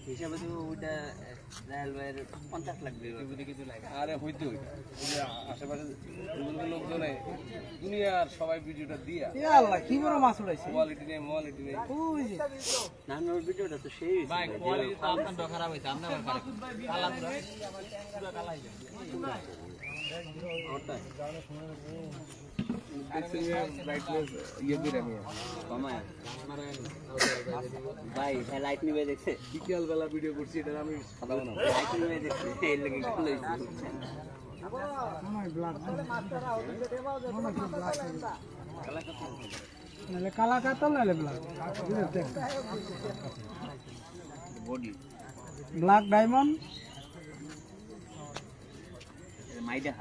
হিসাবে তো ওইটা রেলওয়ের 50 লাগবে কিছু লাগে। আরে হইতে ওইটা ওই যে আশেপাশে লোকজন দুনিয়ার সবাই ভিডিওটা দিয়া আল্লাহ কি বড় মাছ উড়াইছে কোয়ালিটি নেই ওই যে না ওর ভিডিওটা তো সেই ভাই কোয়ালিটি তো আপনার খারাপ হইছে আপনি আবার খারাপ কালা পুরো কালা হইছে ওটা ব্রাইটনেস ইয়ে করে আমি কমায় ভাই লাইট নিবে দেখছে বিকেল বেলা ভিডিও করছি এটা আমি সাদা বানাবো লাইট নিবে দেখছে এই লাগি গেল আমার ব্লাড নালে কালা কাতল নালে ব্লাড বডি ব্ল্যাক ডায়মন্ড মাইডা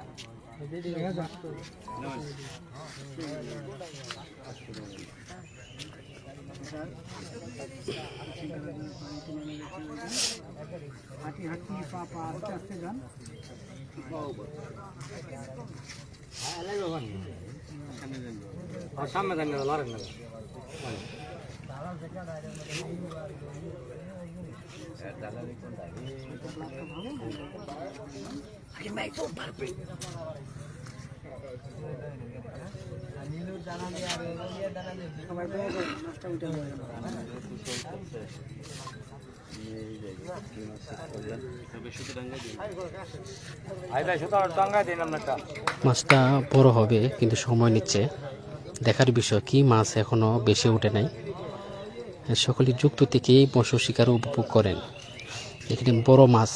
হাঁটি হাঁটি পা পা আস্তে আস্তে যান সামনে জানি লড়েন না মাছটা বড় হবে কিন্তু সময় নিচ্ছে দেখার বিষয় কি মাছ এখনো বেশি ওঠে নাই সকলে যুক্ত থেকেই মৎস্য শিকার উপভোগ করেন এখানে বড় মাছ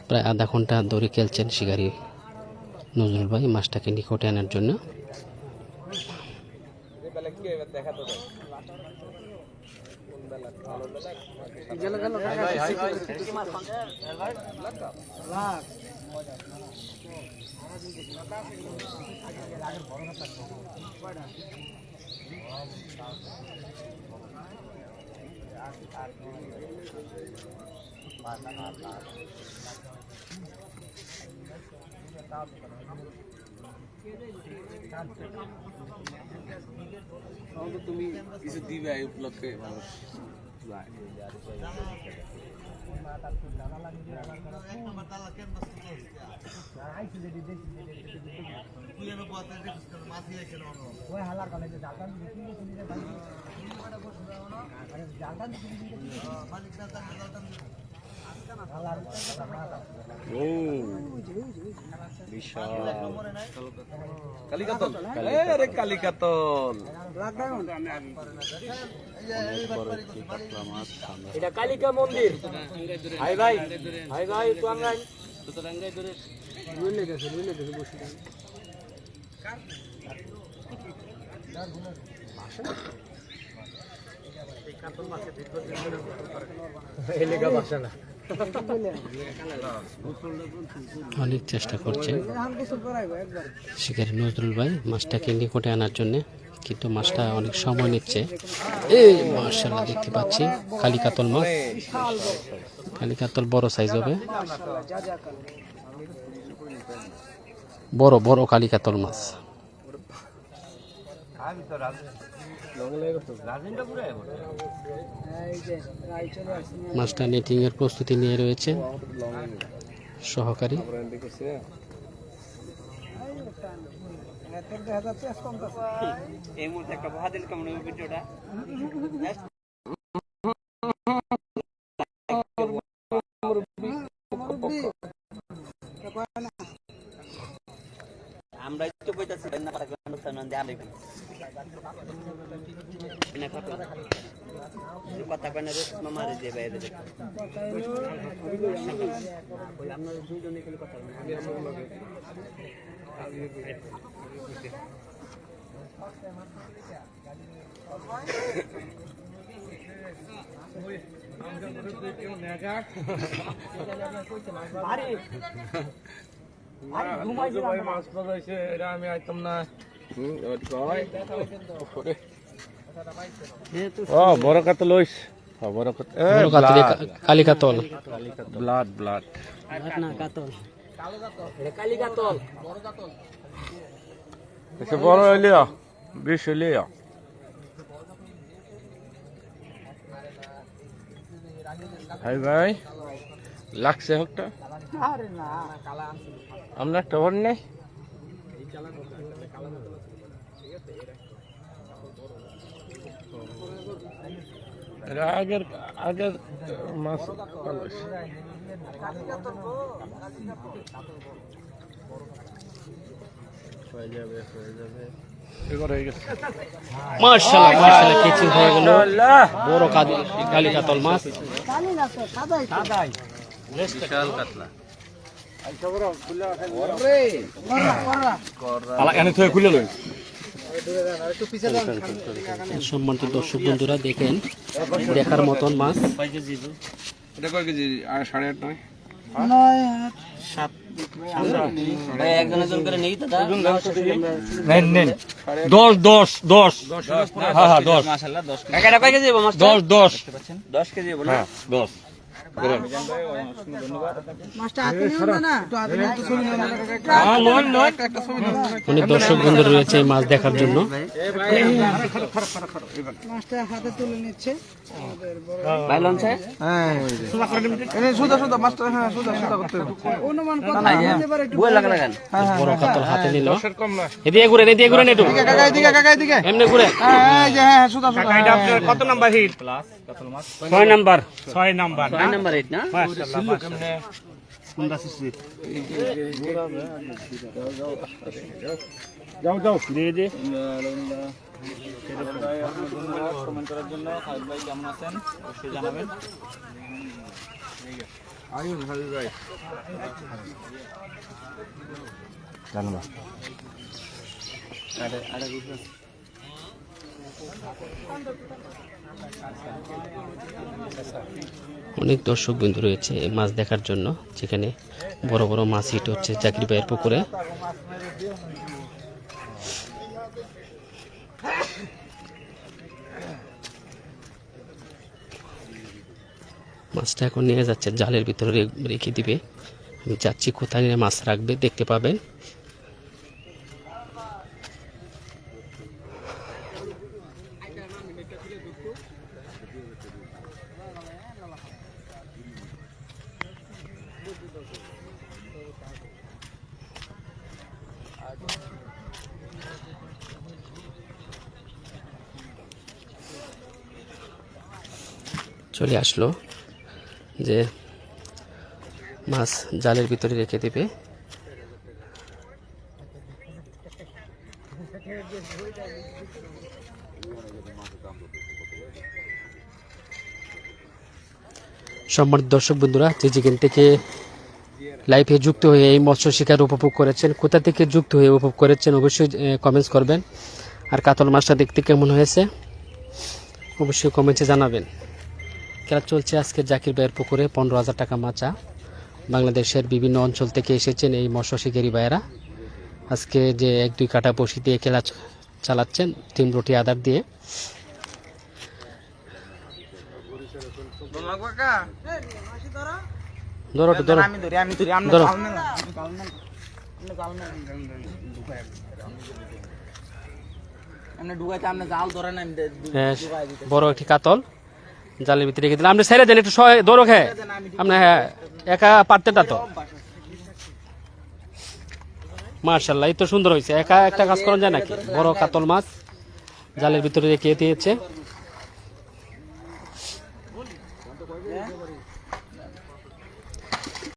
প্রায় আধা ঘন্টা ধরে খেলছেন শিকারী নজরুল ভাই মাছটাকে নিকটে আনার জন্য তুমি কিছু দিবে এই উপলক্ষে মানুষ কালিকাতল আরে কালিকাতল এটা কালিকা মন্দির ভাই ভাই ভাই ভাই তো আমরা সুতরাঙ্গাই ধরে রুইলে গেছে বসে অনেক চেষ্টা করছেন শিকারী নজরুল ভাই মাছটাকে নিকটে আনার জন্য কিন্তু মাছটা অনেক সময় নিচ্ছে এই মাশাআল্লাহ দেখতে পাচ্ছি কালিকাতল মাছ কালিকাতল বড় সাইজ হবে বড় বড় কালিকাতল মাছ মাছটা নেটিং এর প্রস্তুতি নিয়ে রয়েছে সহকারী এই মুহূর্তে একটা বহাদিল কেমন ভিডিওটা আমরা তো কইতাছি না পারা অনুষ্ঠান না দেয়া লাগবে কথা কয় না রে মামারে যে বাইরে দেখো ওই আমরা দুজনে কেন কথা বলি আমি আমার লগে মাছ পাইছে এটা আমি আইতাম না বড় কাতল লইস বড় কালিকাতল ব্লাড ব্লাড না কাতল কালিকাতল বড় হইলে বেশ হইলে ভাই ভাই লাগছে হোকটা আরে না আমরা একটা ওর নেই আগের আগের মাছ ভালো হয়েছে। এবার হয়ে গেছে মাশাআল্লাহ মাশাআল্লাহ কেচি হয়ে গেল বড় কালি কাতল মাছ। জানি না তো সাদাই বিশাল কাতলা সম্মানিত দর্শক বন্ধুরা দেখেন দেখার মতন মাছ। এটা কয় কেজি 8.5 নয় ভাই একজন একজন করে নেই দাদা। মাশাআল্লাহ 10 কেজি। কাকাটা কয় কেজি হবে মাছটা? 10 কেজি হবে না? মাছটা হাতে নিও না একটু হাতে নিও তো ছবি নাও অনেক দর্শক বন্ধু রয়েছে এই মাছ দেখার জন্য। মাছটা হাতে তুলে নিচ্ছে আমাদের বড় ভাই লঞ্চে? অনুমান কত হতে পারে একটু বই লাগা লাগান। বড় কাতল হাতে নিল। কম না এদিকে ঘুরেন একটু এমনি ঘুরে। কত নাম্বার হিট প্লাস কাতল মাছ 6 নাম্বার 6 নাম্বার 8 না? যাও দিয়ে দে কমেন্ট করার জন্য খালিদ ভাই কেমন আছেন অবশ্যই জানাবেন। অনেক দর্শক বন্ধু রয়েছে এই মাছ দেখার জন্য, যেখানে বড় বড় মাছ হিট হচ্ছে জাকির ভাইয়ের পুকুরে। মাছটা এখন নিয়ে যাচ্ছে জালের ভিতরে রেখে দিবে। আমি যাচ্ছি কোথায় নিয়ে মাছ রাখবে দেখতে পাবেন। চলে আসলো যে মাছ জালের ভিতরে রেখে দিবে। সম্মানিত দর্শক বন্ধুরা, যে যেখান থেকে লাইভে যুক্ত হয়ে এই মৎস্য শিকার উপভোগ করেছেন, কোথা থেকে যুক্ত হয়ে উপভোগ করেছেন অবশ্যই কমেন্টস করবেন। আর কাতল মাছটা দেখতে কেমন হয়েছে অবশ্যই কমেন্টে জানাবেন। খেলা চলছে আজকে জাকির ভাইয়ের পুকুরে 15,000 টাকা মাচা। বাংলাদেশের বিভিন্ন অঞ্চল থেকে এসেছেন এই মৎস্য শিকারী ভাইয়েরা। আজকে যে 1-2 কাটা বসি দিয়ে খেলা চালাচ্ছেন টিম রুটি আদার দিয়ে। ধরো তো ধরো ধরো। হ্যাঁ, বড় একটি কাতল জালের ভিতরে রেখে দিলাম। আপনি ছেড়ে দেন একটু দৌড়ো খেয়ে আপনি। হ্যাঁ, একা পারতেন না তো। মার্শাল্লাহ, এই তো সুন্দর হয়েছে। একা একটা কাজ করা যায় নাকি? বড় কাতল মাছ জালের ভিতরে রেখে দিয়েছে।